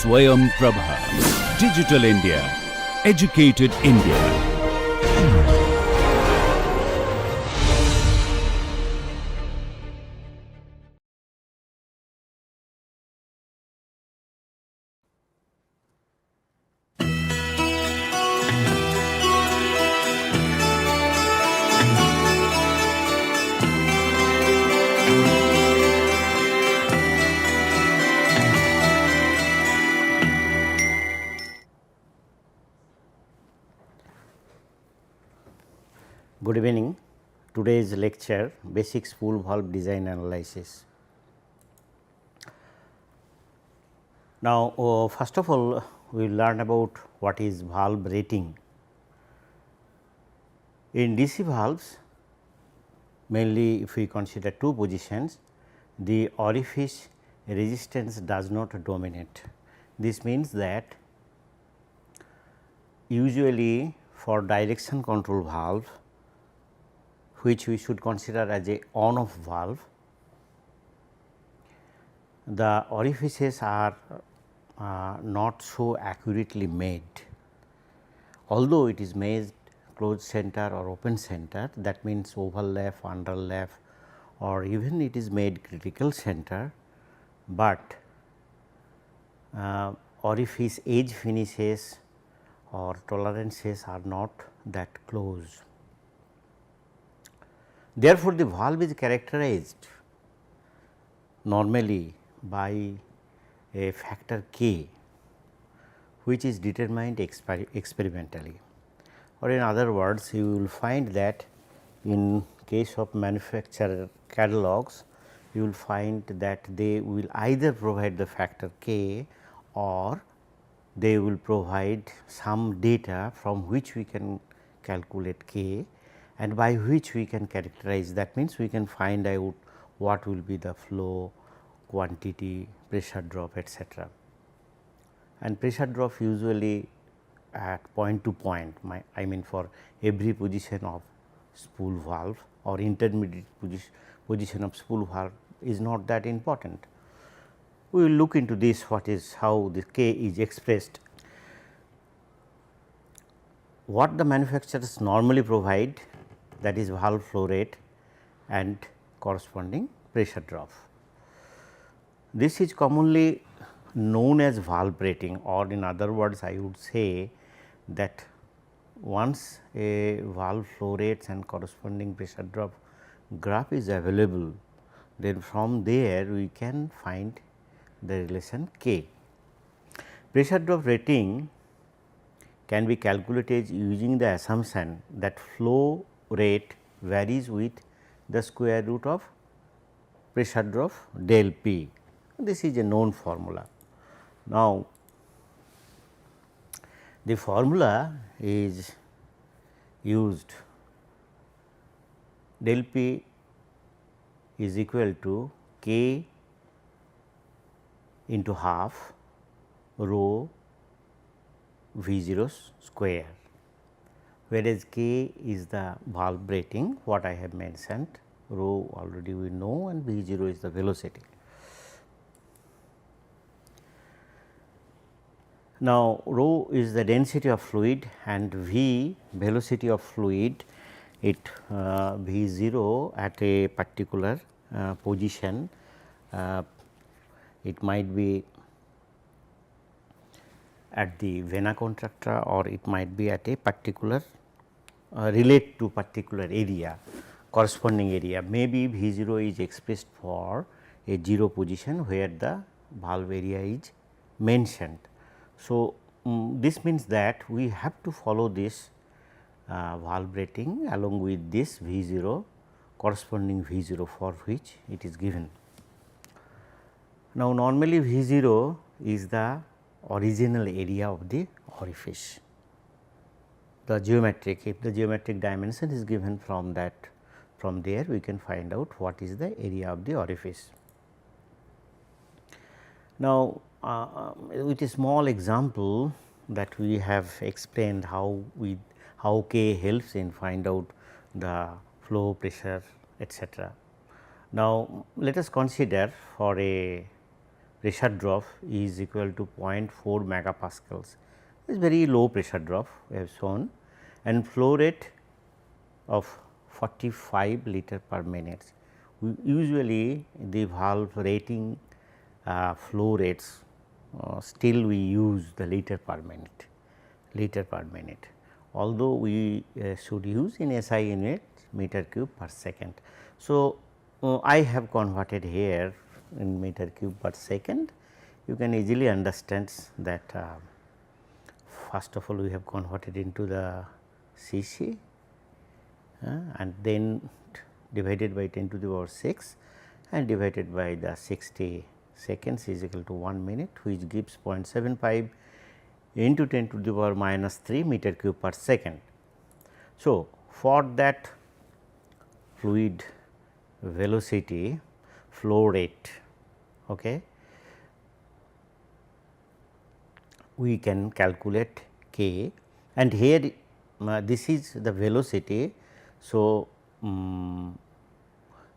Swayam Prabha. Digital India. Educated India. Good evening. Today's lecture basic spool valve design analysis. Now, first of all we will learn about what is valve rating. In DC valves, mainly if we consider two positions, the orifice resistance does not dominate. This means that usually for direction control valve, which we should consider as a on off valve, the orifices are not so accurately made. Although it is made closed center or open center, that means overlap, underlap, or even it is made critical center, but orifice edge finishes or tolerances are not that close. Therefore, the valve is characterized normally by a factor K, which is determined experimentally, or in other words you will find that in case of manufacturer catalogs, you will find that they will either provide the factor K or they will provide some data from which we can calculate K and by which we can characterize. That means, we can find out what will be the flow, quantity, pressure drop, etc. And pressure drop usually at point to point, I mean for every position of spool valve or intermediate position of spool valve is not that important. We will look into this, what is how the K is expressed. What the manufacturers normally provide, that is valve flow rate and corresponding pressure drop. This is commonly known as valve rating, or in other words I would say that once a valve flow rates and corresponding pressure drop graph is available, then from there we can find the relation K. Pressure drop rating can be calculated using the assumption that flow rate varies with the square root of pressure drop del P. This is a known formula. Now, the formula is used, del P is equal to K into half rho V 0 square, whereas K is the valve rating, what I have mentioned, rho already we know, and V 0 is the velocity. Now, rho is the density of fluid and V velocity of fluid, it V 0 at a particular position, it might be at the vena contracta or it might be at a particular relate to particular area, corresponding area. Maybe V 0 is expressed for a 0 position where the valve area is mentioned. So, this means that we have to follow this valve rating along with this V 0 corresponding V 0 for which it is given. Now, normally V 0 is the original area of the orifice, the geometric, if the geometric dimension is given from that, from there we can find out what is the area of the orifice. Now, with a small example that we have explained how K helps in find out the flow, pressure, etc. Now, let us consider for a pressure drop is equal to 0.4 megapascals. It is very low pressure drop we have shown, and flow rate of 45 liter per minute. Usually the valve rating flow rates still we use the liter per minute, although we should use in SI unit meter cube per second. So, I have converted here in meter cube per second. You can easily understand that first of all we have converted into the cc and then divided by 10 to the power 6 and divided by the 60 seconds is equal to 1 minute, which gives 0.75 into 10 to the power minus 3 meter cube per second. So, for that fluid velocity flow rate, okay, we can calculate K, and here this is the velocity. So,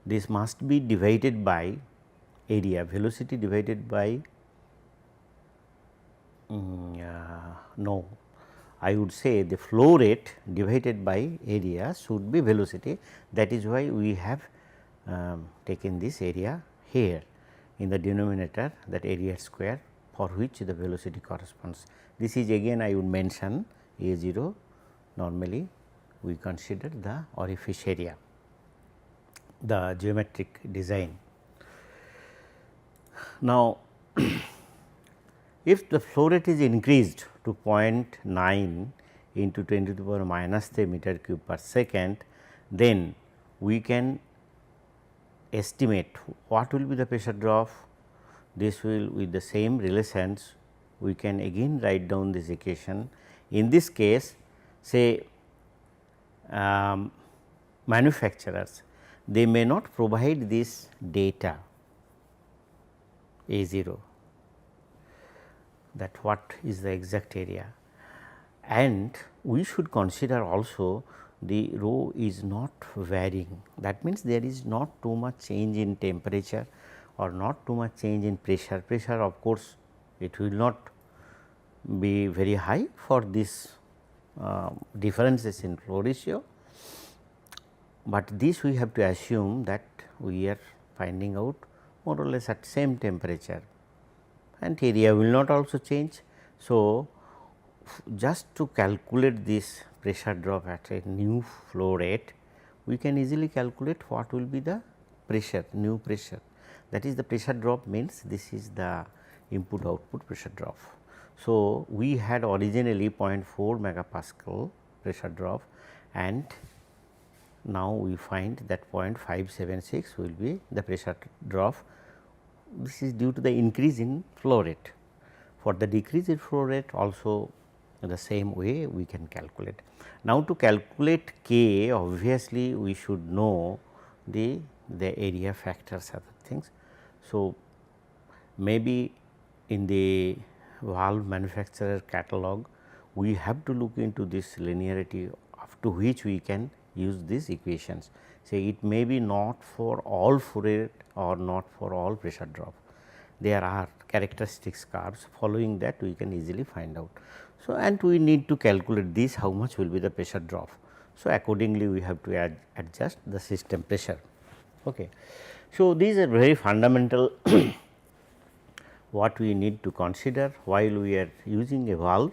this must be divided by area, velocity divided by no, I would say the flow rate divided by area should be velocity. That is why we have taken this area here in the denominator, that area square for which the velocity corresponds. This is again I would mention A 0, normally we consider the orifice area, the geometric design. Now, if the flow rate is increased to 0.9 into 10 to the power minus 3 meter cube per second, then we can estimate what will be the pressure drop. This will with the same relations we can again write down this equation. In this case, say manufacturers, they may not provide this data A 0, that what is the exact area, and we should consider also the rho is not varying. That means, there is not too much change in temperature or not too much change in pressure. Pressure of course, it will not be very high for this differences in flow ratio, but this we have to assume that we are finding out more or less at same temperature, and area will not also change. So, just to calculate this pressure drop at a new flow rate, we can easily calculate what will be the pressure, new pressure. That is, the pressure drop means this is the input output pressure drop. So, we had originally 0.4 megapascal pressure drop, and now we find that 0.576 will be the pressure drop. This is due to the increase in flow rate. For the decrease in flow rate also the same way we can calculate. Now, to calculate K, obviously we should know the area factors, other things. So, maybe in the valve manufacturer catalog we have to look into this linearity up to which we can use these equations. Say it may be not for all flow rate or not for all pressure drop. There are characteristics curves, following that we can easily find out. So, and we need to calculate this, how much will be the pressure drop. So, accordingly we have to adjust the system pressure. Okay. So, these are very fundamental what we need to consider while we are using a valve.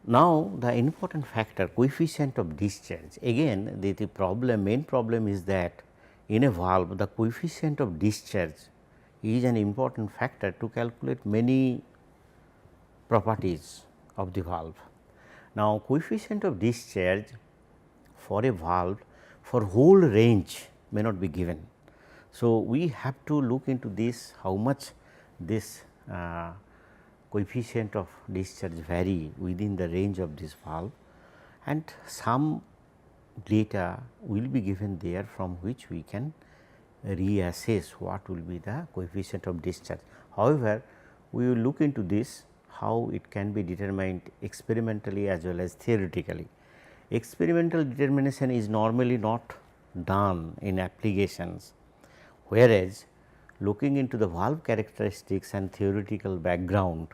Now, the important factor, coefficient of discharge, again the problem, main problem is that in a valve the coefficient of discharge is an important factor to calculate many properties of the valve. Now, coefficient of discharge for a valve for whole range may not be given. So, we have to look into this, how much this coefficient of discharge vary within the range of this valve, and some data will be given there from which we can reassess what will be the coefficient of discharge. However, we will look into this, how it can be determined experimentally as well as theoretically. Experimental determination is normally not done in applications, whereas looking into the valve characteristics and theoretical background,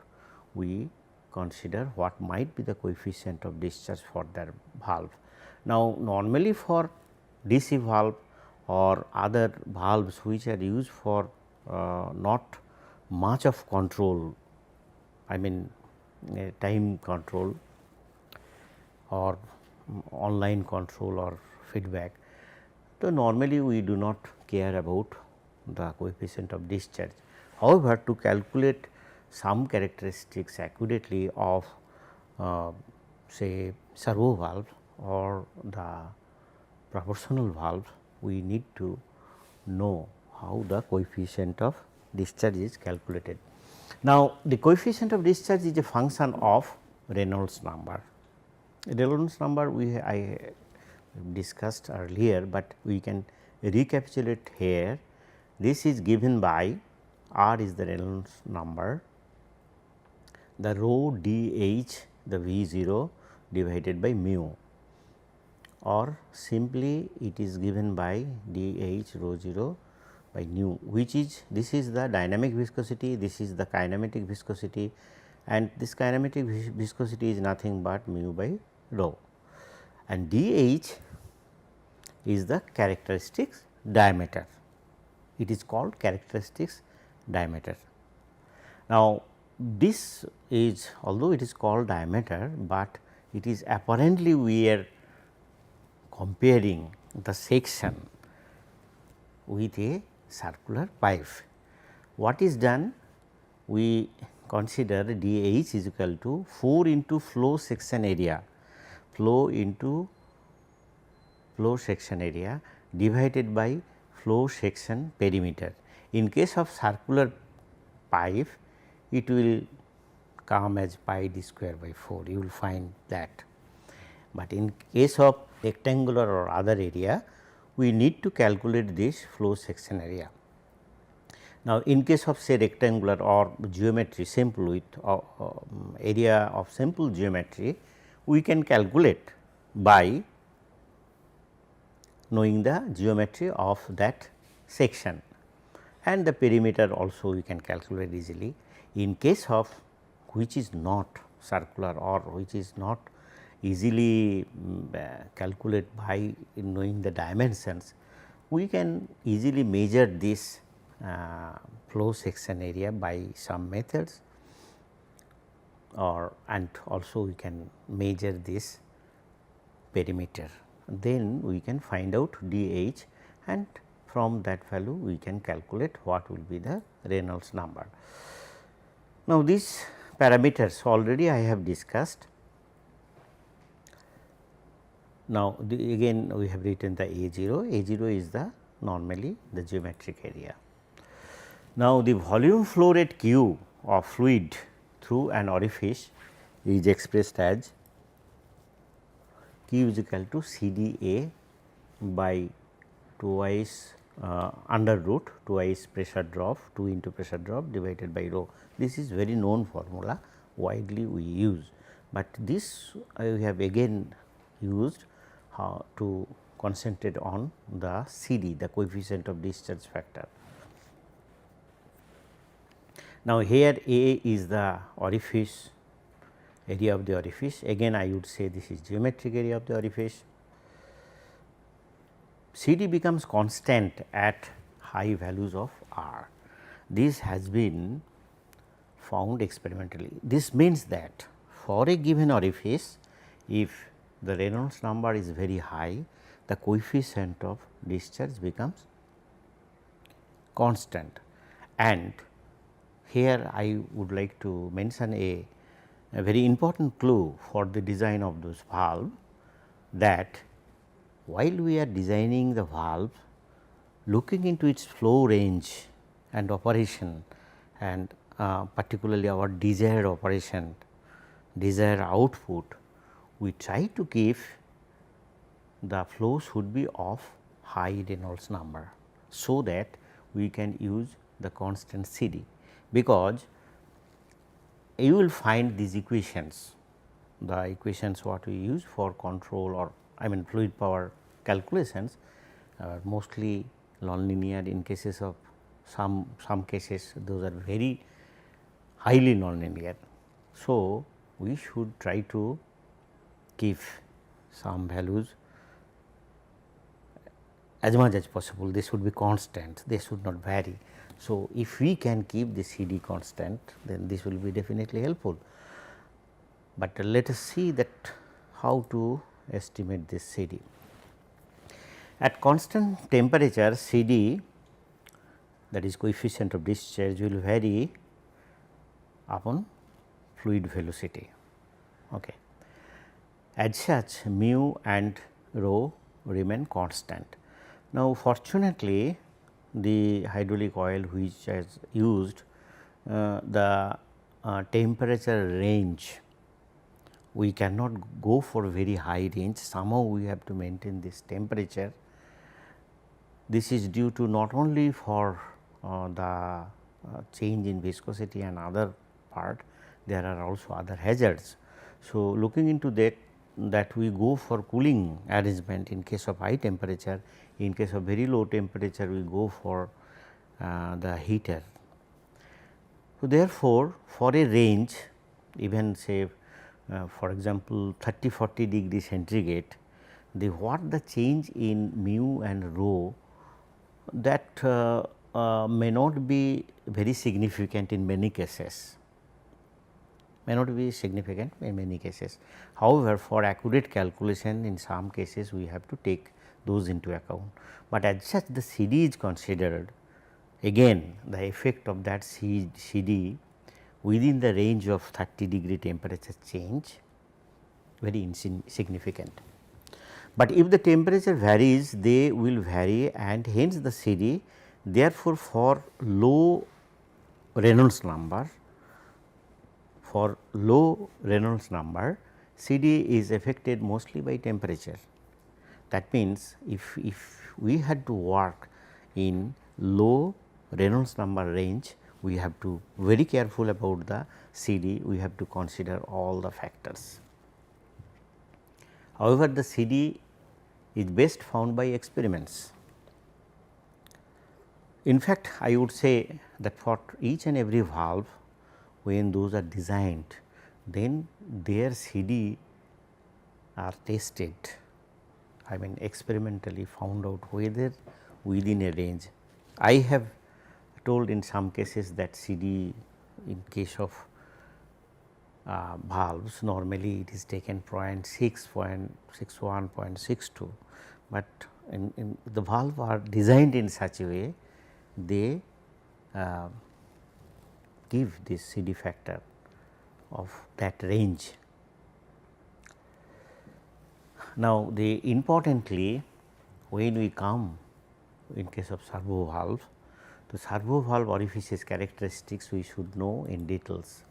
we consider what might be the coefficient of discharge for that valve. Now, normally for DC valve or other valves which are used for not much of control, I mean time control or online control or feedback. So, normally we do not care about the coefficient of discharge. However, to calculate some characteristics accurately of say servo valve or the proportional valve, we need to know how the coefficient of discharge is calculated. Now, the coefficient of discharge is a function of Reynolds number. Reynolds number I discussed earlier, but we can recapitulate here. This is given by R is the Reynolds number, the rho d h the V 0 divided by mu, or simply it is given by d h rho 0 by nu, which is this is the dynamic viscosity, this is the kinematic viscosity, and this kinematic viscosity is nothing but mu by rho, and d h is the characteristics diameter. It is called characteristics diameter. Now, this is, although it is called diameter, but it is apparently we are comparing the section with a circular pipe. What is done? We consider d h is equal to 4 into flow section area, flow into flow section area divided by flow section perimeter. In case of circular pipe, it will come as pi d square by 4, you will find that. But in case of rectangular or other area, we need to calculate this flow section area. Now, in case of say rectangular or geometry simple with area of simple geometry, we can calculate by knowing the geometry of that section, and the perimeter also we can calculate easily. In case of which is not circular or which is not easily calculate by knowing the dimensions, we can easily measure this flow section area by some methods, or and also we can measure this perimeter. Then we can find out d h, and from that value we can calculate what will be the Reynolds number. Now, these parameters already I have discussed. Now, again we have written the A 0 is the normally the geometric area. Now, the volume flow rate Q of fluid through an orifice is expressed as Q is equal to C d A by twice under root twice pressure drop 2 into pressure drop divided by rho. This is very known formula, widely we use, but this I have again used to concentrate on the C d, the coefficient of discharge factor. Now, here A is the orifice, area of the orifice, again I would say this is geometric area of the orifice. C d becomes constant at high values of R. This has been found experimentally. This means that for a given orifice, if the Reynolds number is very high, the coefficient of discharge becomes constant. And here I would like to mention a very important clue for the design of those valve, that while we are designing the valve, looking into its flow range and operation, and particularly our desired operation, desired output, we try to keep the flow should be of high Reynolds number, so that we can use the constant C d, because you will find these equations, the equations what we use for control or I mean fluid power calculations are mostly nonlinear in cases of some cases those are very highly nonlinear. So, we should try to keep some values as much as possible. They should be constant, they should not vary. So, if we can keep the CD constant, then this will be definitely helpful. But let us see that how to estimate this CD. At constant temperature, CD, that is coefficient of discharge, will vary upon fluid velocity. Okay. As such, mu and rho remain constant. Now, fortunately, the hydraulic oil which is used, the temperature range, we cannot go for very high range, somehow we have to maintain this temperature. This is due to not only for the change in viscosity and other part, there are also other hazards. So, looking into that we go for cooling arrangement in case of high temperature, in case of very low temperature we go for the heater. So, therefore, for a range even say for example, 30-40 degree centigrade, what the change in mu and rho, that may not be very significant in many cases, However, for accurate calculation in some cases we have to take those into account, but as such the CD is considered. Again the effect of that CD within the range of 30 degree temperature change very insignificant. But if the temperature varies, they will vary and hence the CD, therefore, for low Reynolds number, CD is affected mostly by temperature. That means, if we had to work in low Reynolds number range, we have to very careful about the CD, we have to consider all the factors. However, the CD is best found by experiments. In fact, I would say that for each and every valve, when those are designed, then their CD are tested, I mean experimentally found out whether within a range. I have told in some cases that CD in case of valves normally it is taken 0.6, 0.61, 0.62, but in the valve are designed in such a way they give this CD factor of that range. Now, importantly when we come in case of servo valve, the servo valve orifices characteristics we should know in details.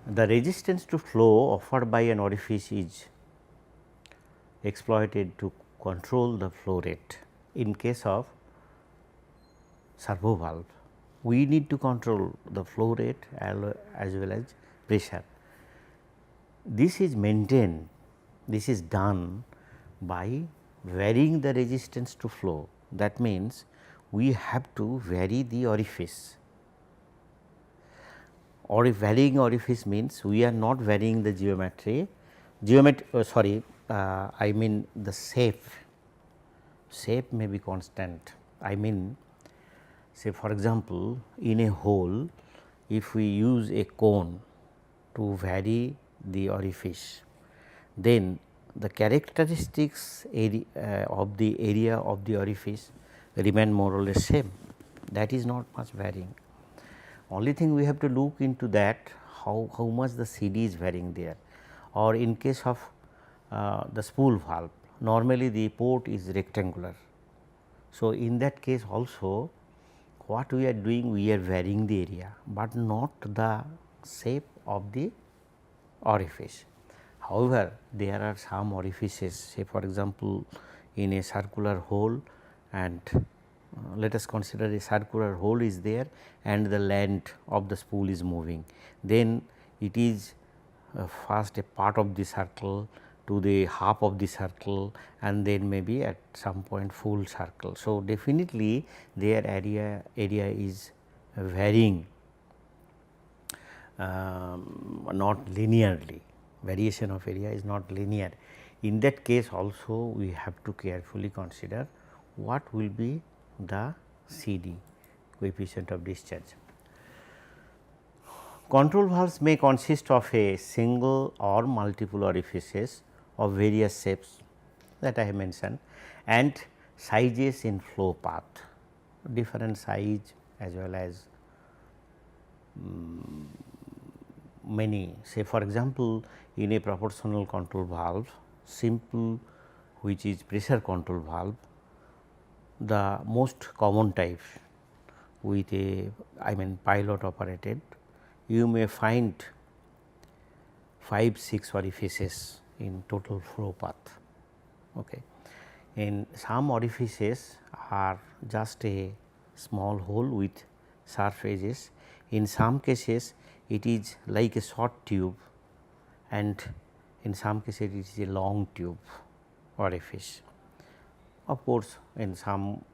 The resistance to flow offered by an orifice is exploited to control the flow rate. In case of servo valve, we need to control the flow rate as well as pressure. This is maintained, this is done by varying the resistance to flow. That means, we have to vary the orifice, or if varying orifice means we are not varying the geometry, I mean the shape may be constant. I mean say for example, in a hole if we use a cone to vary the orifice, then the characteristics of the area of the orifice remain more or less same, that is not much varying. Only thing we have to look into that how much the CD is varying there, or in case of the spool valve normally the port is rectangular. So, in that case also what we are doing, we are varying the area, but not the shape of the orifice. However, there are some orifices, say for example, in a circular hole, and let us consider a circular hole is there and the length of the spool is moving. Then it is first a part of the circle, to the half of the circle and then maybe at some point full circle. So, definitely their area is varying not linearly, variation of area is not linear. In that case also we have to carefully consider what will be the CD, coefficient of discharge. Control valves may consist of a single or multiple orifices of various shapes that I have mentioned and sizes in flow path, different size as well as many. Say for example, in a proportional control valve, simple, which is pressure control valve, the most common type with a pilot operated, you may find 5-6 orifices in total flow path. Okay. In some orifices are just a small hole with sharp edges. In some cases it is like a short tube and in some cases it is a long tube orifice. Of course, in some,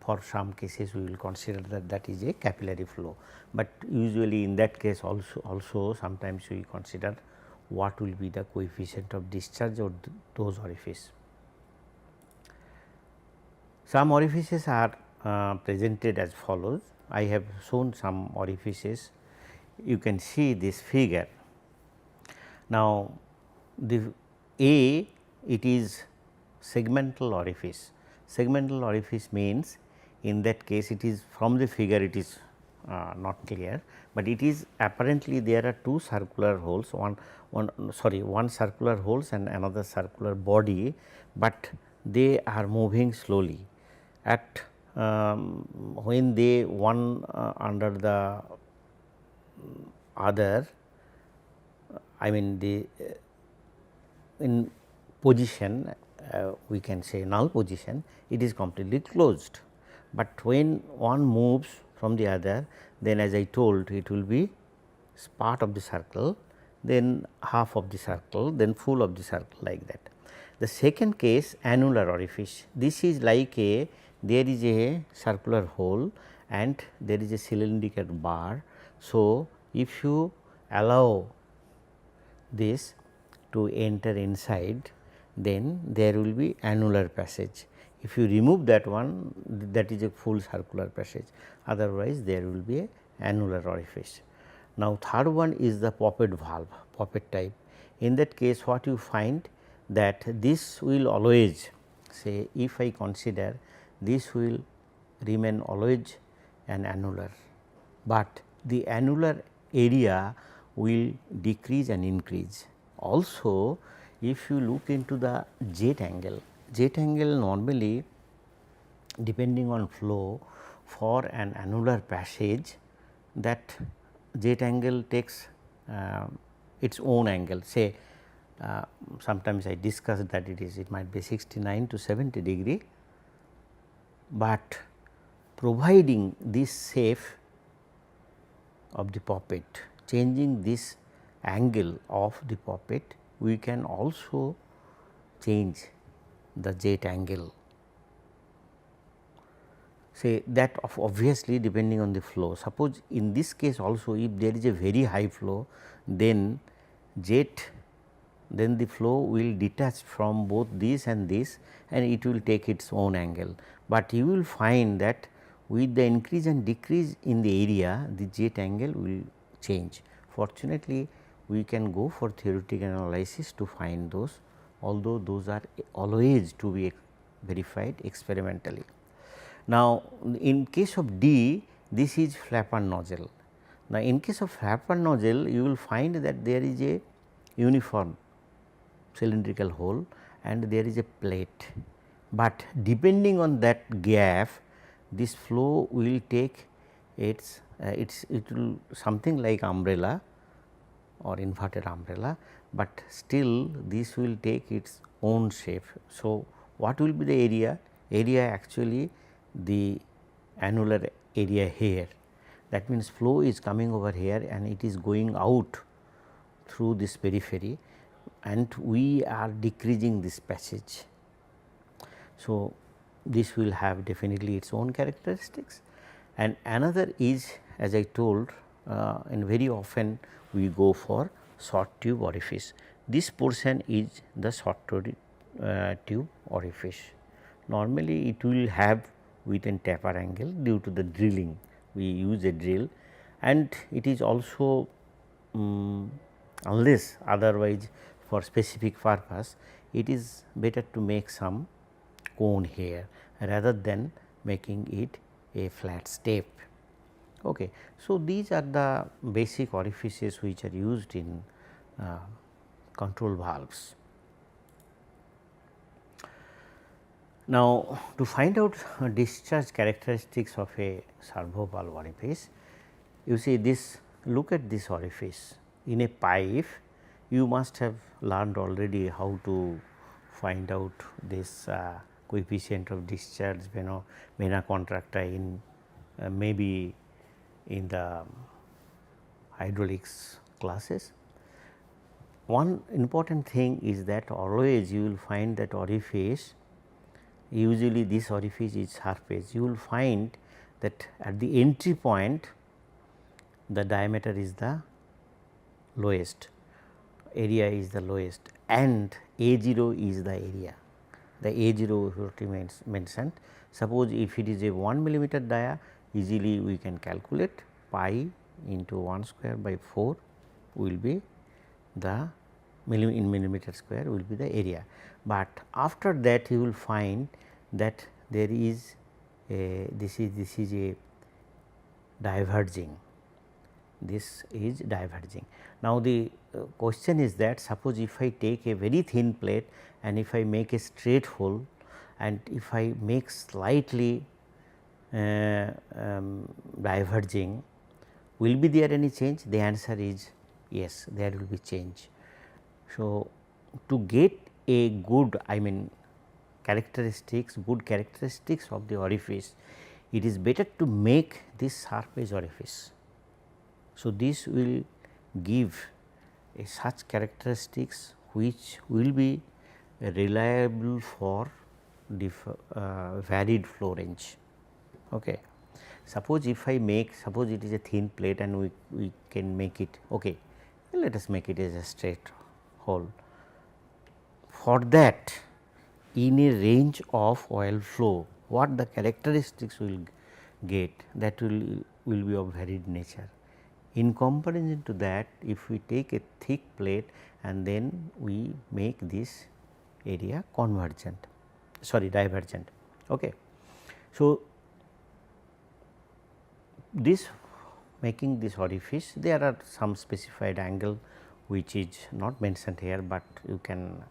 for some cases we will consider that is a capillary flow, but usually in that case also sometimes we consider what will be the coefficient of discharge of those orifices. Some orifices are presented as follows. I have shown some orifices, you can see this figure. Now, the A, it is segmental orifice. Segmental orifice means in that case it is from the figure it is not clear, but it is apparently there are two circular holes, one circular holes and another circular body, but they are moving slowly. At when they one under the other, I mean the in position, we can say null position, it is completely closed, but when one moves from the other, then as I told, it will be part of the circle, then half of the circle, then full of the circle, like that. The second case, annular orifice, this is like a, there is a circular hole and there is a cylindrical bar. So, if you allow this to enter inside, then there will be annular passage. If you remove that one, that is a full circular passage, otherwise there will be a annular orifice. Now, third one is the poppet valve, poppet type. In that case, what you find that this will always, say if I consider this will remain always an annular, but the annular area will decrease and increase. Also, if you look into the jet angle normally depending on flow, for an annular passage, that jet angle takes its own angle. Say sometimes I discussed that it might be 69 to 70 degree, but providing this shape of the poppet, changing this angle of the poppet, we can also change the jet angle. Say that obviously depending on the flow. Suppose in this case also, if there is a very high flow, then then the flow will detach from both this and it will take its own angle. But you will find that with the increase and decrease in the area, the jet angle will change. Fortunately, we can go for theoretical analysis to find those, although those are always to be verified experimentally. Now, in case of D, this is flapper nozzle. Now, in case of flapper nozzle, you will find that there is a uniform cylindrical hole and there is a plate, but depending on that gap, this flow will take it will something like umbrella or inverted umbrella, but still this will take its own shape. So, what will be the area? Area actually the annular area here, that means flow is coming over here and it is going out through this periphery. and we are decreasing this passage. So, this will have definitely its own characteristics, and another is, as I told, and very often we go for short tube orifice. This portion is the short tube orifice. Normally it will have within taper angle due to the drilling, we use a drill, and it is also unless otherwise for specific purpose, it is better to make some cone here rather than making it a flat step. Okay. So, these are the basic orifices which are used in control valves. Now, to find out discharge characteristics of a servo valve orifice, you see this, look at this orifice. In a pipe, you must have learned already how to find out this coefficient of discharge, vena contracta in maybe in the hydraulics classes. One important thing is that always you will find that orifice, usually this orifice is surface, you will find that at the entry point the diameter is the lowest, area is the lowest, and A0 is the area. The A0 remains mentioned. Suppose if it is a 1 millimeter dia, easily we can calculate pi into 1 square by 4 will be the in millimeter square will be the area. But after that you will find that there is a this is a diverging, this is diverging. Now, the question is that suppose if I take a very thin plate and if I make a straight hole and if I make slightly diverging, will be there any change? The answer is yes, there will be change. So, to get a good, I mean characteristics, good characteristics of the orifice, it is better to make this surface orifice. So, this will give a such characteristics which will be reliable for varied flow range. Okay. Suppose if I make, suppose it is a thin plate and we can make it, okay, let us make it as a straight hole. For that, in a range of oil flow, what the characteristics will get, that will be of varied nature. In comparison to that, if we take a thick plate and then we make this area convergent, sorry, divergent. Okay. So, this making this orifice, there are some specified angle which is not mentioned here, but you can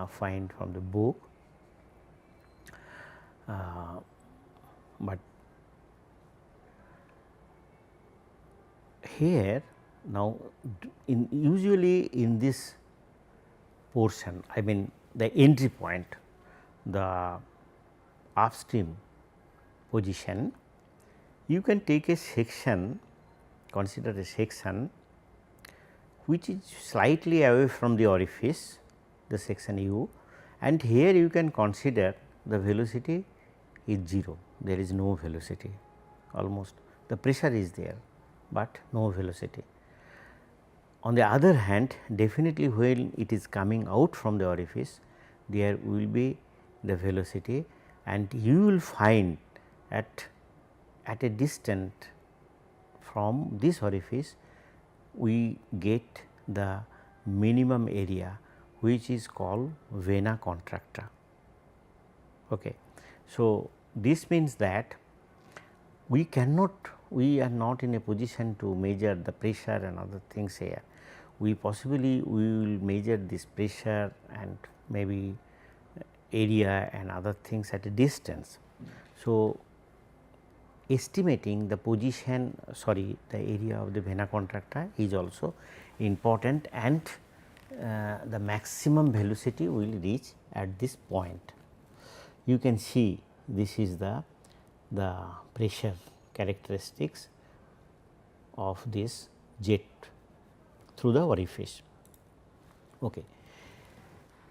find from the book. But here now usually in this portion, I mean the entry point, the upstream position, you can take a section, consider a section which is slightly away from the orifice, the section U, and here you can consider the velocity is 0, there is no velocity, almost the pressure is there, but no velocity. On the other hand, definitely when it is coming out from the orifice, there will be the velocity, and you will find at a distance from this orifice we get the minimum area which is called vena contracta. Okay. So, this means that we are not in a position to measure the pressure and other things here. We possibly will measure this pressure and maybe area and other things at a distance. So, estimating the position, sorry, the area of the vena contracta is also important, and the maximum velocity will reach at this point. You can see this is the pressure characteristics of this jet through the orifice. Okay.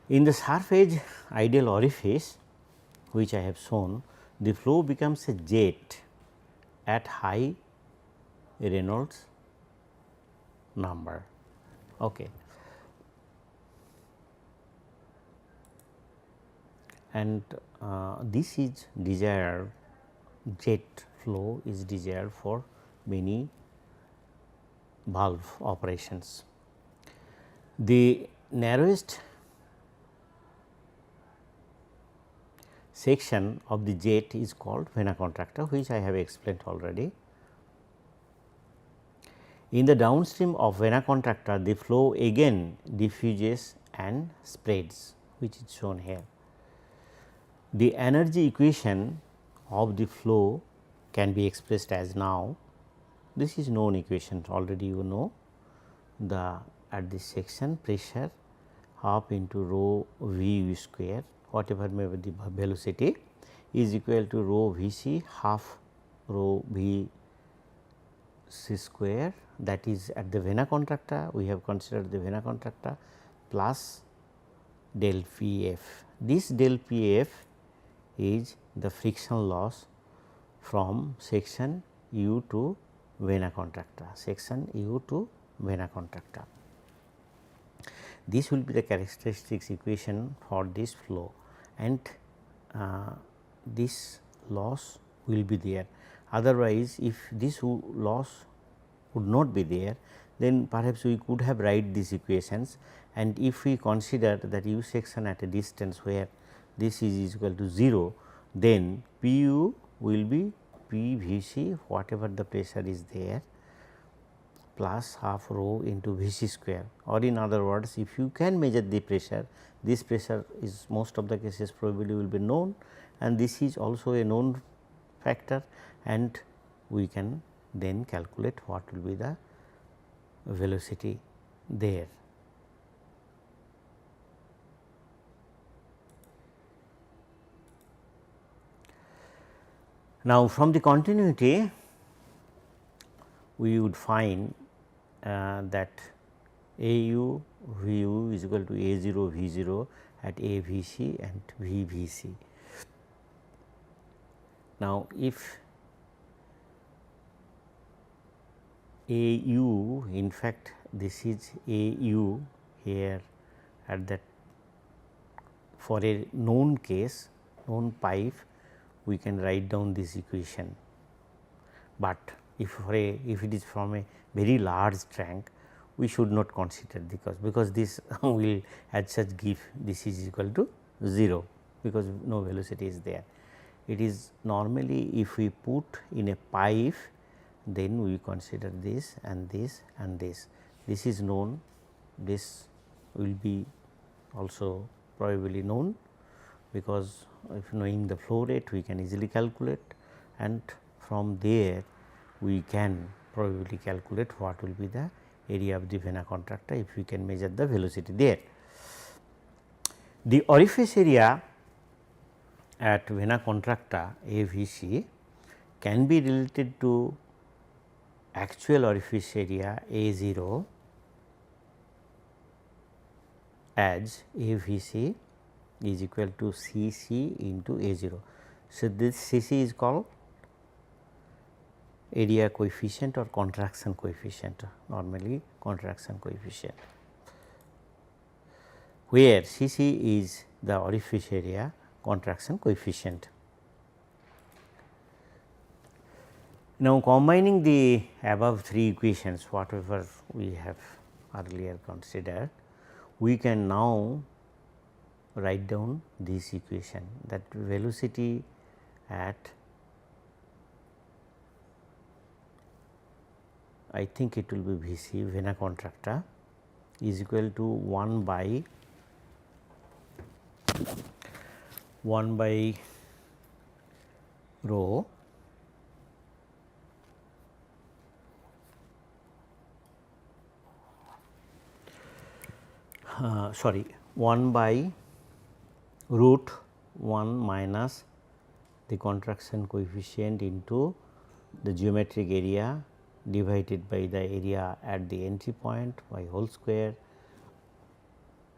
In the surface ideal orifice which I have shown, the flow becomes a jet at high Reynolds number. Okay. And this is desired, jet flow is desired for many valve operations. The narrowest section of the jet is called vena contracta, which I have explained already. In the downstream of vena contracta, the flow again diffuses and spreads, which is shown here. The energy equation of the flow can be expressed as now. This is known equation, already you know. The at this section pressure half into rho v square, whatever may be the velocity, is equal to rho v c half rho v c square, that is at the vena contracta. We have considered the vena contracta plus del P f. This del P f is the friction loss from section u to vena contracta, section u to vena contracta. This will be the characteristics equation for this flow, and this loss will be there. Otherwise, if this loss would not be there, then perhaps we could have write these equations, and if we consider that u section at a distance where this is equal to 0, then P u will be P V c, whatever the pressure is there, plus half rho into V c square, or in other words, if you can measure the pressure, this pressure is most of the cases probably will be known, and this is also a known factor, and we can then calculate what will be the velocity there. Now, from the continuity we would find that A u V u is equal to A 0 V 0 at A V c and V V c. Now, if A u, in fact, this is A u here at that, for a known case, known pipe, we can write down this equation, but if it is from a very large tank, we should not consider, because this will as such give this is equal to 0, because no velocity is there. It is normally if we put in a pipe, then we consider this and this and this. This is known, this will be also probably known, because if knowing the flow rate we can easily calculate, and from there we can probably calculate what will be the area of the vena contracta if we can measure the velocity there. The orifice area at vena contracta AVC can be related to actual orifice area A0 as AVC is equal to Cc into A0. So, this Cc is called area coefficient or contraction coefficient, normally contraction coefficient, where Cc is the orifice area contraction coefficient. Now, combining the above three equations, whatever we have earlier considered, we can now write down this equation, that velocity at, I think it will be Vc, vena contracta, is equal to 1 by rho sorry 1 by root 1 minus the contraction coefficient into the geometric area divided by the area at the entry point by whole square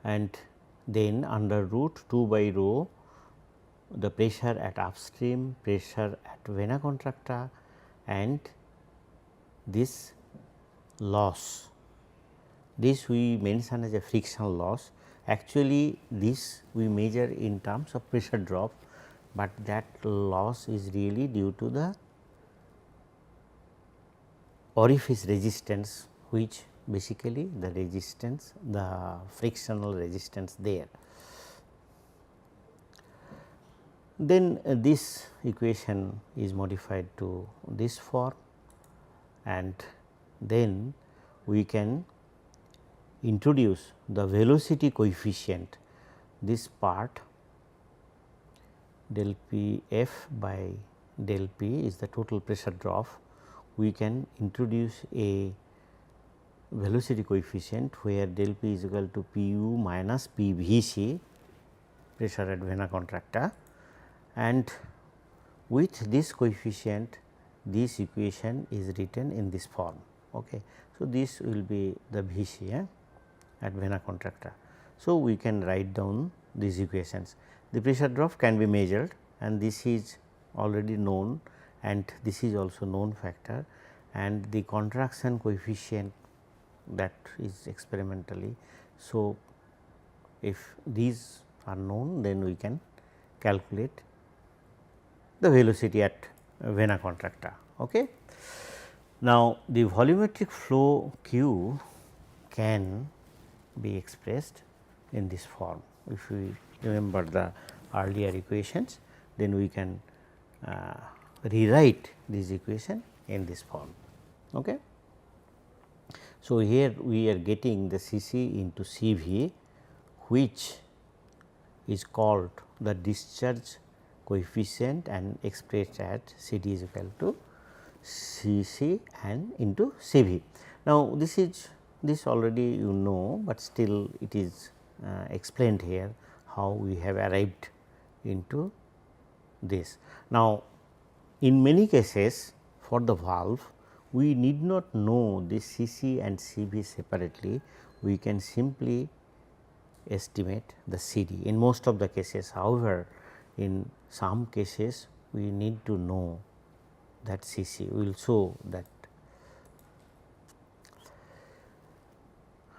and then under root 2 by rho the pressure at upstream, pressure at vena contracta, and this loss, this we mention as a frictional loss. Actually this we measure in terms of pressure drop, but that loss is really due to the orifice resistance, which basically the resistance, the frictional resistance there. Then this equation is modified to this form, and then we can introduce the velocity coefficient, this part del P F by del P is the total pressure drop. We can introduce a velocity coefficient where del P is equal to P u minus P V C, pressure at vena contracta, and with this coefficient this equation is written in this form. Okay. So, this will be the V C at vena contracta. So, we can write down these equations. The pressure drop can be measured, and this is already known, and this is also known factor, and the contraction coefficient that is experimentally. So, if these are known, then we can calculate the velocity at vena contracta. Okay. Now, the volumetric flow Q can be expressed in this form. If we remember the earlier equations, then we can rewrite this equation in this form. Okay. So, here we are getting the C C into C V, which is called the discharge coefficient and expressed at C D is equal to C C and into C V. Now, this already you know, but still it is explained here how we have arrived into this. Now, in many cases for the valve we need not know this C C and C V separately, we can simply estimate the C D in most of the cases. However, in some cases we need to know that C C, we will show that.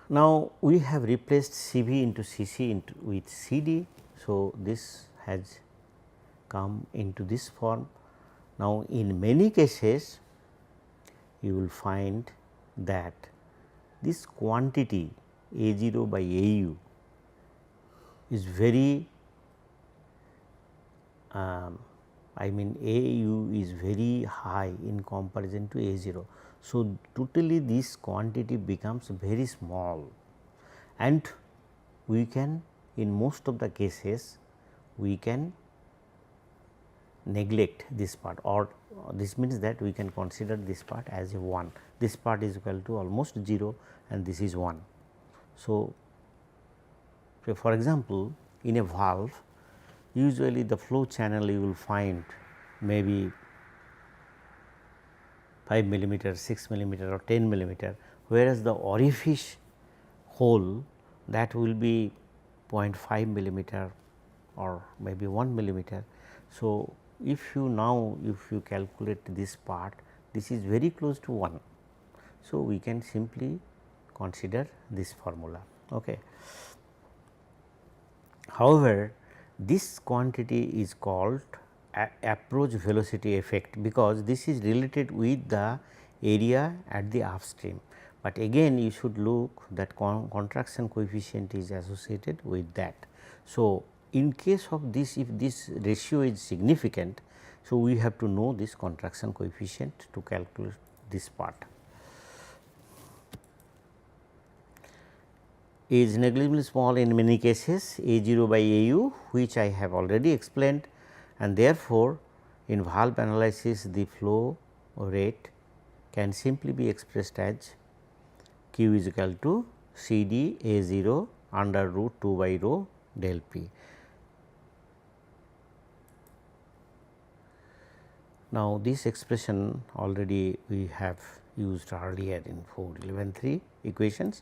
Now, we have replaced C V into C C with C D. So, this has come into this form. Now, in many cases you will find that this quantity A 0 by A u is very I mean A u is very high in comparison to A 0. So, totally this quantity becomes very small, and we can in most of the cases we can neglect this part, or this means that we can consider this part as a 1. This part is equal to almost 0 and this is 1. So, for example, in a valve usually the flow channel you will find maybe 5 millimeter, 6 millimeter or 10 millimeter, whereas the orifice hole that will be 0.5 millimeter or maybe 1 millimeter. So, if you calculate this part, this is very close to 1. So, we can simply consider this formula. Okay. However, this quantity is called approach velocity effect, because this is related with the area at the upstream, but again you should look that contraction coefficient is associated with that. So, in case of this, if this ratio is significant, so we have to know this contraction coefficient to calculate this part. Is negligibly small in many cases, A 0 by A u, which I have already explained, and therefore, in valve analysis the flow rate can simply be expressed as Q is equal to C D A 0 under root 2 by rho del P. Now, this expression already we have used earlier in 4.11.3 equations.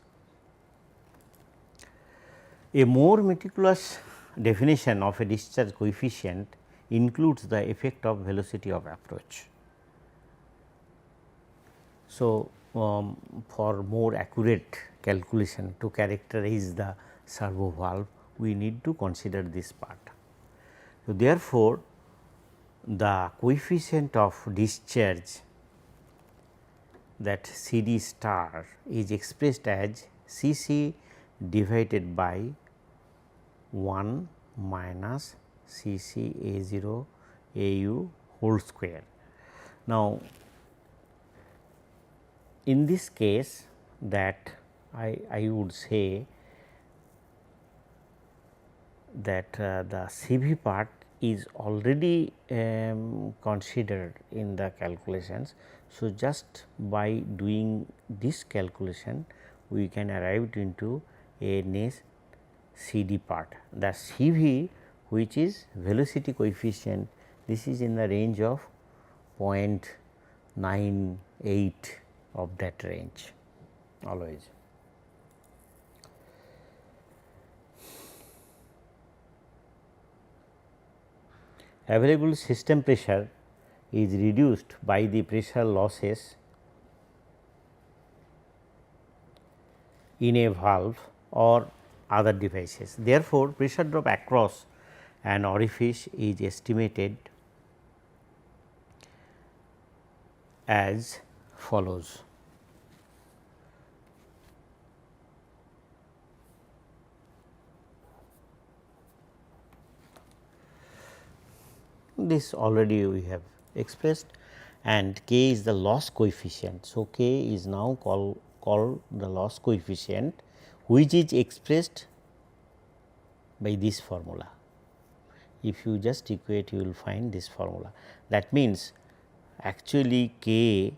A more meticulous definition of a discharge coefficient includes the effect of velocity of approach. So, for more accurate calculation to characterize the servo valve, we need to consider this part. So, therefore, the coefficient of discharge, that C d star, is expressed as C c divided by 1 minus C c A 0 A u whole square. Now, in this case, that I would say that the C v part is already considered in the calculations. So, just by doing this calculation, we can arrive into a nice C d part. The C v, which is velocity coefficient, this is in the range of 0.98 of that range always. Available system pressure is reduced by the pressure losses in a valve or other devices. Therefore, pressure drop across an orifice is estimated as follows. This already we have expressed, and K is the loss coefficient. So, K is now called the loss coefficient, which is expressed by this formula. If you just equate, you will find this formula. That means, actually K,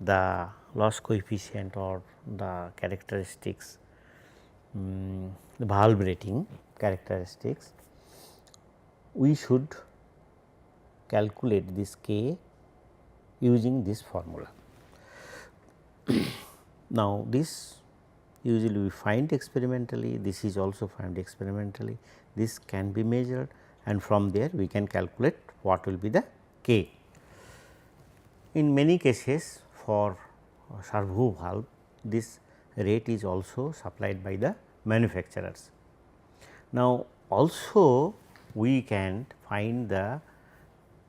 the loss coefficient or the characteristics, the valve rating characteristics, we should calculate this K using this formula. Now, this usually we find experimentally, this is also found experimentally, this can be measured, and from there we can calculate what will be the K. In many cases, for servo valve, this rate is also supplied by the manufacturers. Now, also we can find the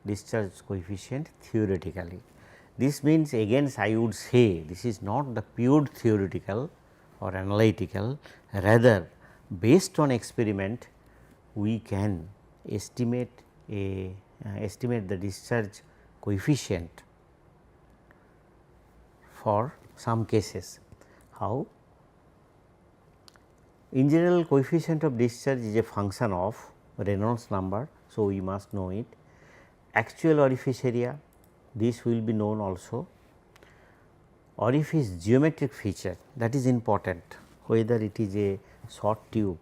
discharge coefficient theoretically. This means, again I would say, this is not the pure theoretical or analytical, rather based on experiment we can estimate the discharge coefficient for some cases. How? In general, coefficient of discharge is a function of Reynolds number. So, we must know it. Actual orifice area, this will be known also. Orifice geometric feature, that is important, whether it is a short tube,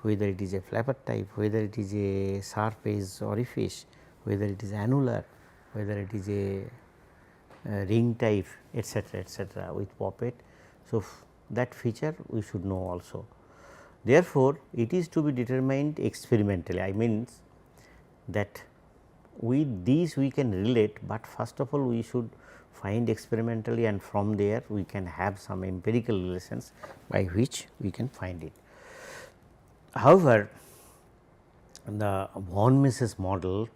whether it is a flapper type, whether it is a sharp edge orifice, whether it is annular, whether it is a ring type, etc., with poppet. So, that feature we should know also. Therefore, it is to be determined experimentally. I means that with these we can relate, but first of all we should find experimentally, and from there we can have some empirical relations by which we can find it. However, the von Mises model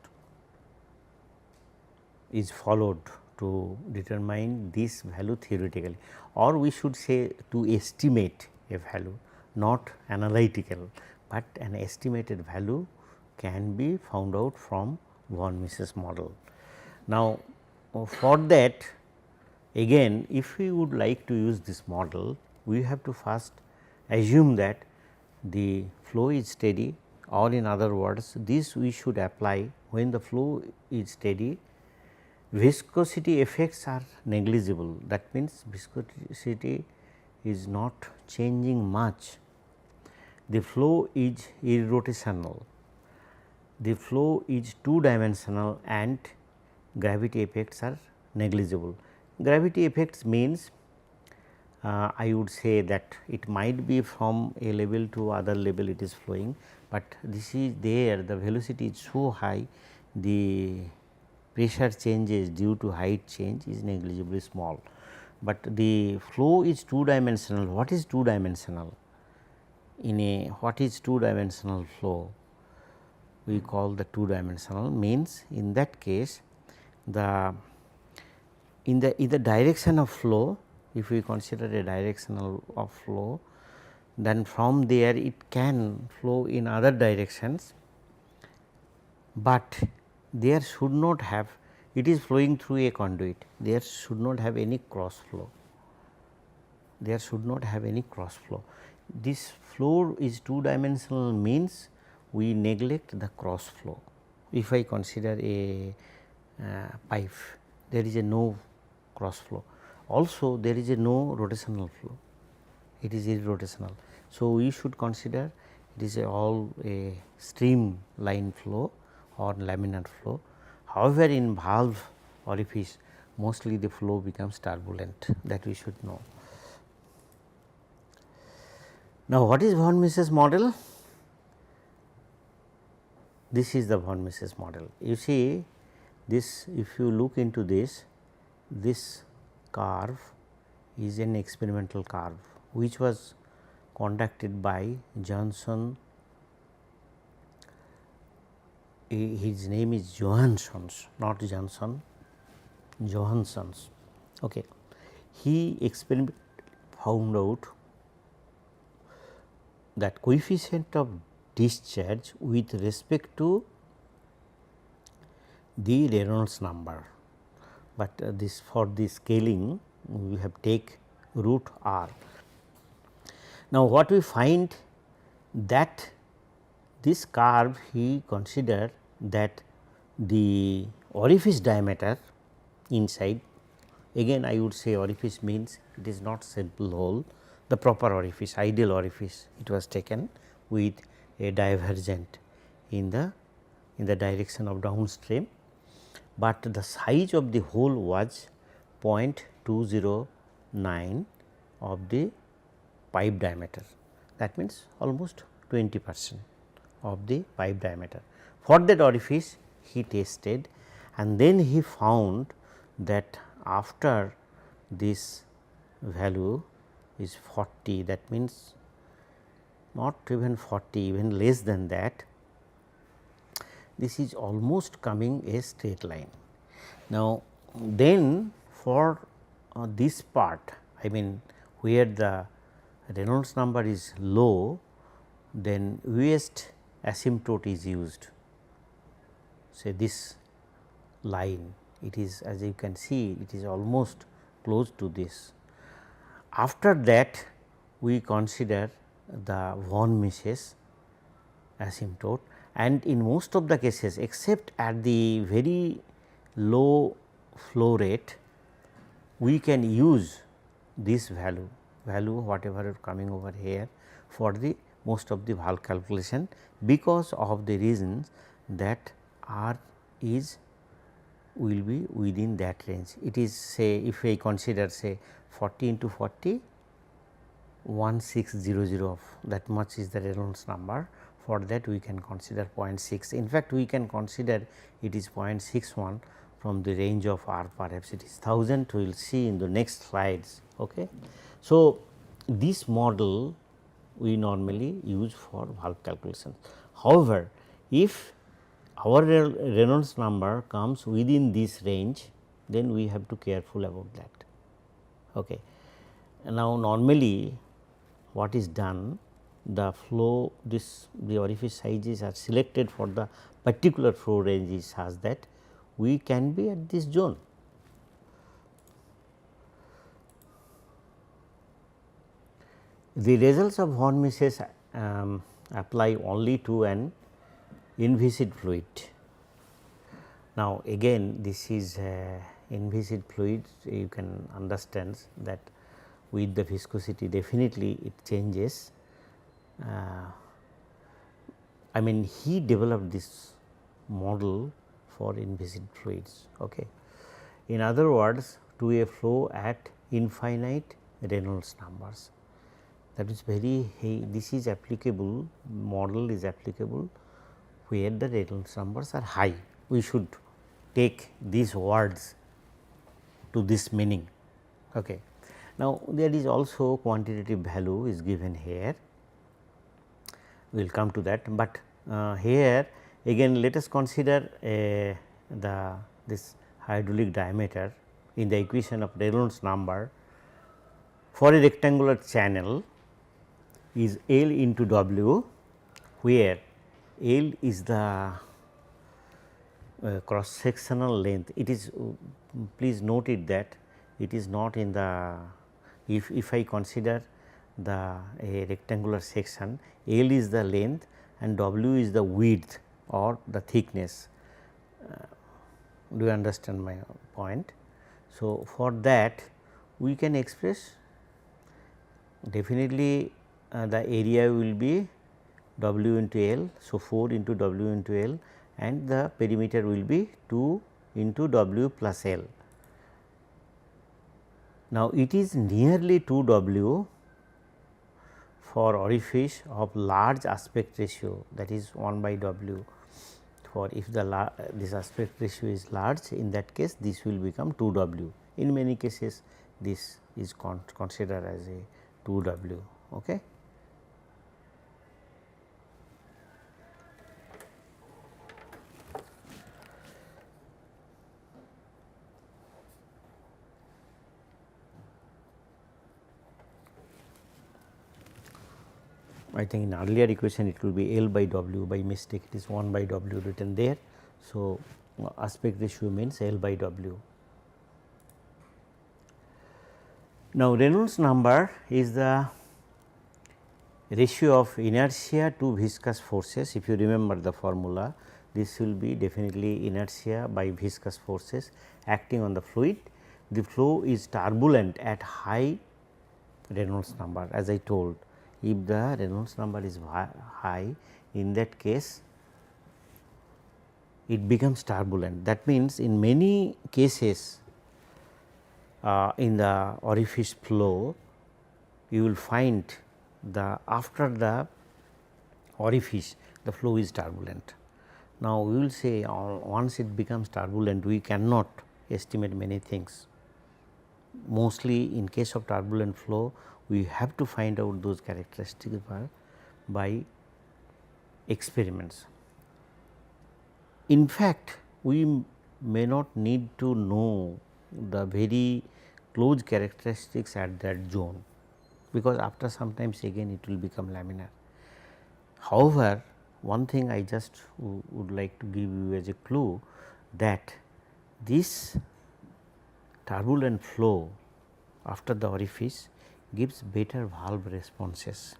is followed to determine this value theoretically, or we should say to estimate a value, not analytical, but an estimated value can be found out from von Mises model. Now, for that, again if we would like to use this model, we have to first assume that the flow is steady, or in other words, this we should apply when the flow is steady. Viscosity effects are negligible, that means viscosity is not changing much. The flow is irrotational, the flow is two dimensional, and gravity effects are negligible. Gravity effects means I would say that it might be from a level to other level it is flowing, but this is there, the velocity is so high, the pressure changes due to height change is negligibly small, but the flow is two dimensional. What is two dimensional? What is two dimensional flow? We call the two dimensional, means in that case the in the direction of flow, if we consider a directional of flow, then from there it can flow in other directions, but there should not have, it is flowing through a conduit, there should not have any cross flow, there should not have any cross flow. This flow is two dimensional, means we neglect the cross flow. If I consider a pipe, there is a no cross flow, also there is a no rotational flow, it is irrotational. So, we should consider it is all a streamline flow or laminar flow. However, in valve orifice mostly the flow becomes turbulent, that we should know. Now, what is von Mises model? This is the von Mises model. You see this, if you look into this, this curve is an experimental curve which was conducted by Johnson, his name is Johanssons, not Johnson, Johanssons. Okay. He found out that coefficient of discharge with respect to the Reynolds number, but this for the scaling we have take root r. Now, what we find that this curve he considered that the orifice diameter inside, again I would say orifice means it is not simple hole, the proper orifice, ideal orifice, it was taken with a divergent in the direction of downstream, but the size of the hole was 0.209 of the pipe diameter, that means almost 20% of the pipe diameter. For that orifice he tested, and then he found that after this value is 40, that means not even 40, even less than that, this is almost coming a straight line. Now, then for this part, I mean where the Reynolds number is low, then waste asymptote is used, say this line, it is, as you can see, it is almost close to this. After that we consider the von Mises asymptote, and in most of the cases except at the very low flow rate we can use this value whatever is coming over here for the most of the valve calculation, because of the reasons that R is will be within that range. It is, say, if I consider say 40 into 40, 1600 of that much is the Reynolds number. For that we can consider 0.6. In fact, we can consider it is 0.61 from the range of R, perhaps it is 1000, we will see in the next slides. Okay. So, this model we normally use for valve calculation. However, if our Reynolds number comes within this range, then we have to careful about that. Okay. Now, normally what is done, the flow, the orifice sizes are selected for the particular flow range is such that we can be at this zone. The results of von Mises apply only to an inviscid fluid. Now, again this is inviscid fluid, you can understand that with the viscosity definitely it changes. I mean he developed this model for inviscid fluids. Okay. In other words, to a flow at infinite Reynolds numbers. That is this is applicable, model is applicable where the Reynolds numbers are high. We should take these words to this meaning. Okay. Now, there is also quantitative value is given here, we will come to that, but here again let us consider this hydraulic diameter in the equation of Reynolds number for a rectangular channel is L into W, where L is the cross sectional length. It is please note it that it is not in the, if I consider the a rectangular section, L is the length and W is the width or the thickness. Do you understand my point? So, for that we can express definitely the area will be W into L. So, 4 into W into L and the perimeter will be 2 into W plus L. Now, it is nearly 2 W for orifice of large aspect ratio, that is 1 by W. For if the this aspect ratio is large, in that case this will become 2 W. In many cases this is considered as a 2 W. Okay. I think in earlier equation it will be L by W, by mistake it is 1 by W written there. So, aspect ratio means L by W. Now, Reynolds number is the ratio of inertia to viscous forces. If you remember the formula, this will be definitely inertia by viscous forces acting on the fluid. The flow is turbulent at high Reynolds number, as I told. If the Reynolds number is high, in that case it becomes turbulent. That means, in many cases in the orifice flow, you will find the after the orifice the flow is turbulent. Now, we will say once it becomes turbulent, we cannot estimate many things. Mostly in case of turbulent flow, we have to find out those characteristics by experiments. In fact, we may not need to know the very close characteristics at that zone, because after sometimes again it will become laminar. However, one thing I just would like to give you as a clue, that this turbulent flow after the orifice gives better valve responses.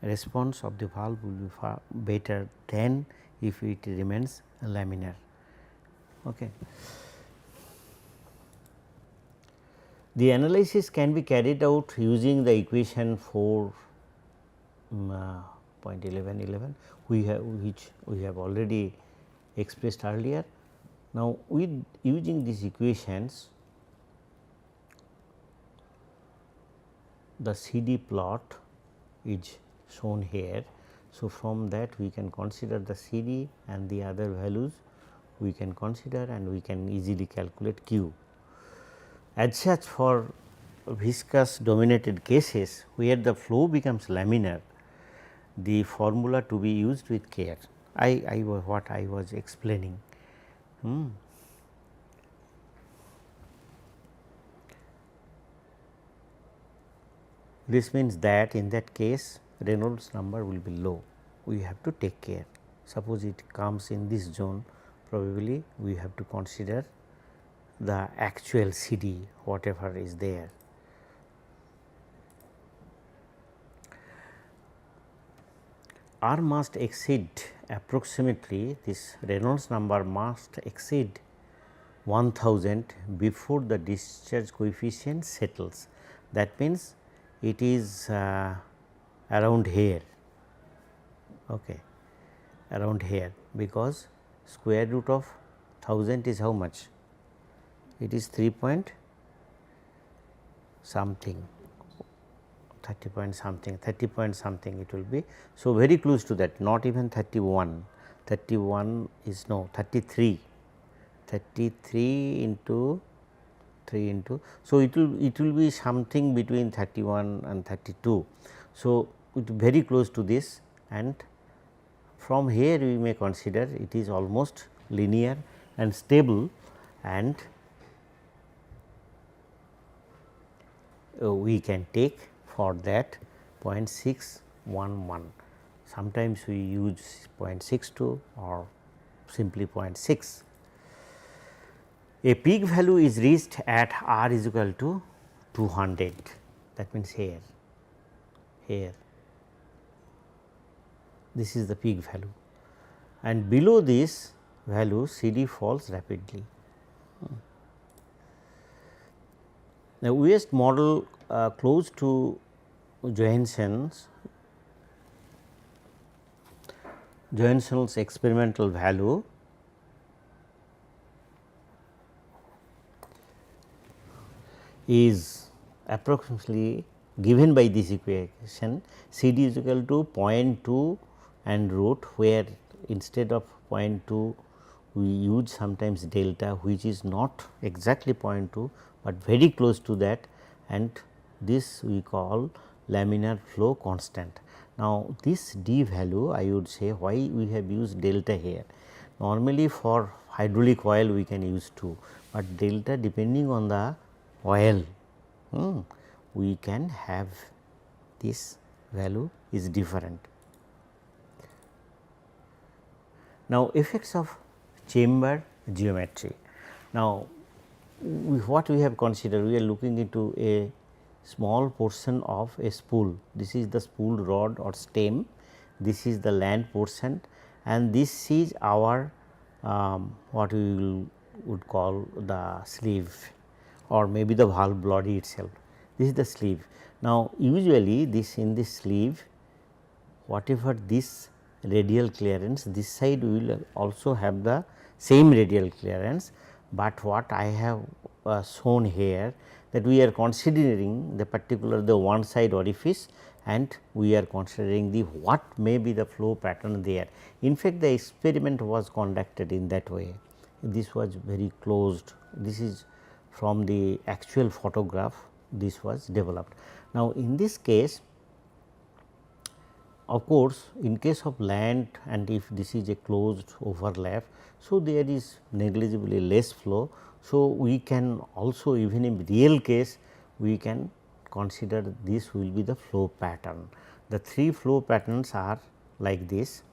Response of the valve will be far better than if it remains laminar. Okay. The analysis can be carried out using the equation 4.1111 which we have already expressed earlier. Now, with using these equations, the CD plot is shown here. So, from that we can consider the CD and the other values we can consider, and we can easily calculate Q. As such, for viscous dominated cases where the flow becomes laminar, the formula to be used with care. What I was explaining. This means that in that case Reynolds number will be low, we have to take care. Suppose it comes in this zone, probably we have to consider the actual CD whatever is there. R must exceed approximately, this Reynolds number must exceed 1000 before the discharge coefficient settles. That means, it is around here, okay, around here, because square root of 1000 is how much? It is 3.5 something, 30 point something, 30 point something it will be. So, very close to that, not even 31, 31 is no 33, 33 into 3 into. So, it will be something between 31 and 32. So, it is very close to this, and from here we may consider it is almost linear and stable, and we can take for that 0.611. Sometimes we use 0.62 or simply 0.6. A peak value is reached at r is equal to 200, that means here, this is the peak value, and below this value CD falls rapidly. Now, weakest model close to Johansson's experimental value is approximately given by this equation. CD is equal to 0.2 and root, where instead of 0.2 we use sometimes delta, which is not exactly 0.2, but very close to that, and this we call laminar flow constant. Now, this D value I would say, why we have used delta here. Normally for hydraulic oil we can use 2, but delta depending on the oil we can have this value is different. Now, effects of chamber geometry. Now, what we have considered, we are looking into a small portion of a spool. This is the spool rod or stem, this is the land portion, and this is our what we would call the sleeve, or maybe the valve body itself. This is the sleeve. Now, usually this in this sleeve, whatever this radial clearance, this side we will also have the same radial clearance, but what I have shown here, that we are considering the particular the one side orifice, and we are considering the what may be the flow pattern there. In fact, the experiment was conducted in that way. This was very closed. This is from the actual photograph, this was developed. Now, in this case, of course, in case of land, and if this is a closed overlap, so there is negligibly less flow. So, we can also, even in real case, we can consider this will be the flow pattern. The 3 flow patterns are like this.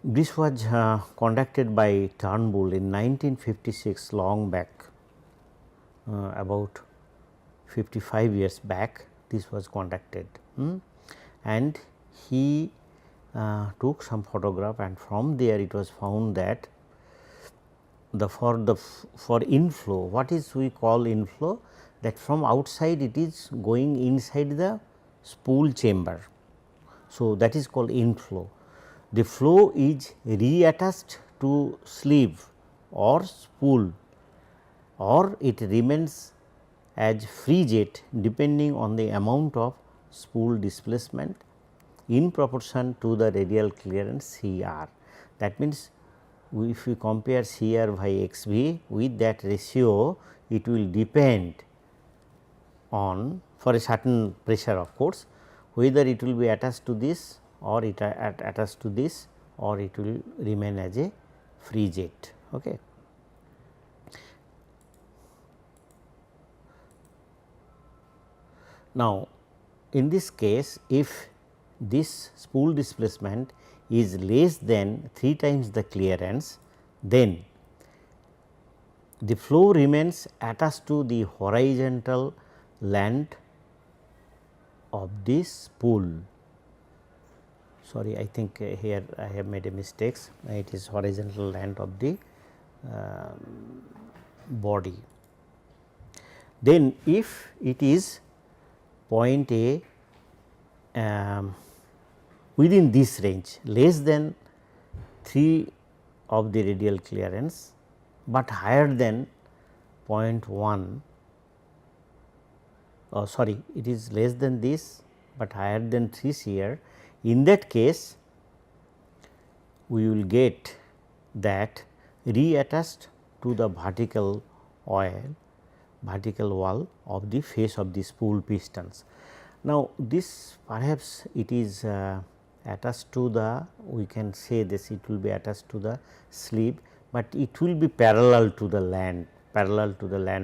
This was conducted by Turnbull in 1956, long back, about 55 years back this was conducted, and he took some photograph, and from there it was found that for inflow, what is we call inflow, that from outside it is going inside the spool chamber. So, that is called inflow. The flow is reattached to sleeve or spool, or it remains as free jet depending on the amount of spool displacement in proportion to the radial clearance CR. That means, if we compare CR by XV with that ratio, it will depend on, for a certain pressure of course, whether it will be attached to this or it attached to this, or it will remain as a free jet. Okay. Now, in this case, if this spool displacement is less than 3 times the clearance, then the flow remains attached to the horizontal land of this spool. Sorry, I think here I have made a mistake. It is horizontal land of the body. Then, if it is point A within this range, less than 3 of the radial clearance, but higher than 0.1, sorry, it is less than this, but higher than 3 CR. In that case, we will get that reattached to the vertical wall of the face of the spool pistons. Now, this perhaps it is attached to the, we can say this, it will be attached to the sleeve, but it will be parallel to the land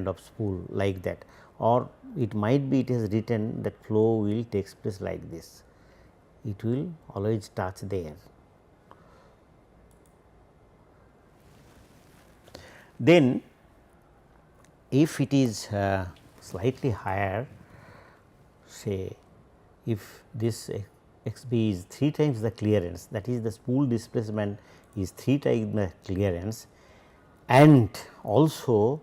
of spool like that, or it might be it is written that flow will takes place like this, it will always touch there. Then if it is slightly higher, say if this x b is 3 times the clearance, that is the spool displacement is 3 times the clearance, and also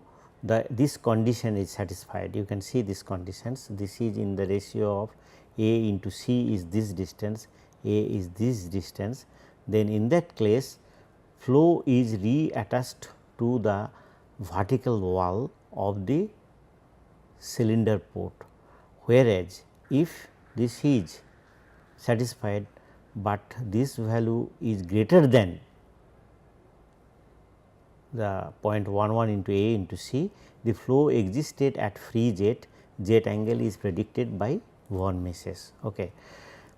this condition is satisfied. You can see these conditions, this is in the ratio of A into C is this distance, A is this distance, then in that case flow is reattached to the vertical wall of the cylinder port, whereas if this is satisfied, but this value is greater than the 0.11 into A into C, the flow existed at free jet angle is predicted by von Mises. Okay.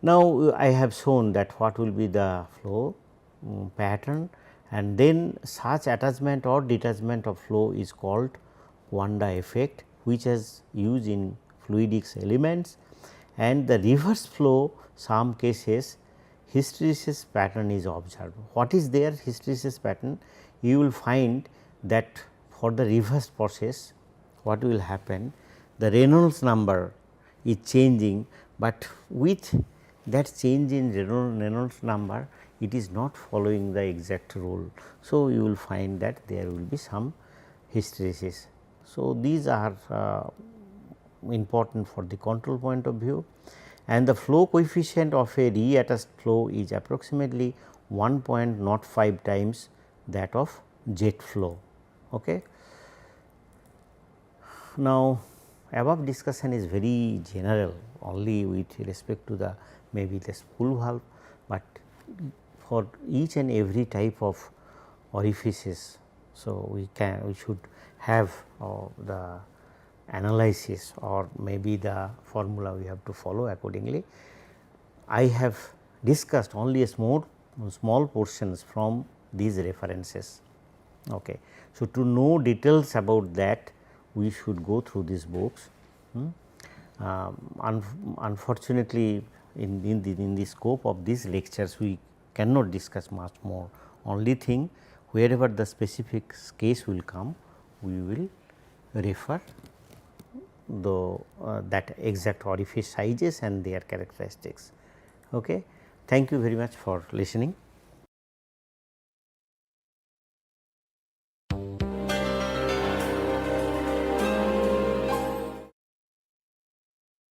Now, I have shown that what will be the flow pattern, and then such attachment or detachment of flow is called Wanda effect, which is used in fluidics elements, and the reverse flow some cases hysteresis pattern is observed. What is their hysteresis pattern? You will find that for the reverse process what will happen, the Reynolds number is changing, but with that change in Reynolds number it is not following the exact rule. So, you will find that there will be some hysteresis. So, these are important for the control point of view, and the flow coefficient of a reattached flow is approximately 1.05 times that of jet flow. Okay. Now, above discussion is very general only with respect to the maybe the spool valve, but for each and every type of orifices. So, we should have the analysis or maybe the formula we have to follow accordingly. I have discussed only a small portions from these references. Okay. So, to know details about that we should go through these books. Unfortunately, in the scope of these lectures we cannot discuss much more. Only thing, wherever the specific case will come, we will refer that exact orifice sizes and their characteristics. Okay. Thank you very much for listening.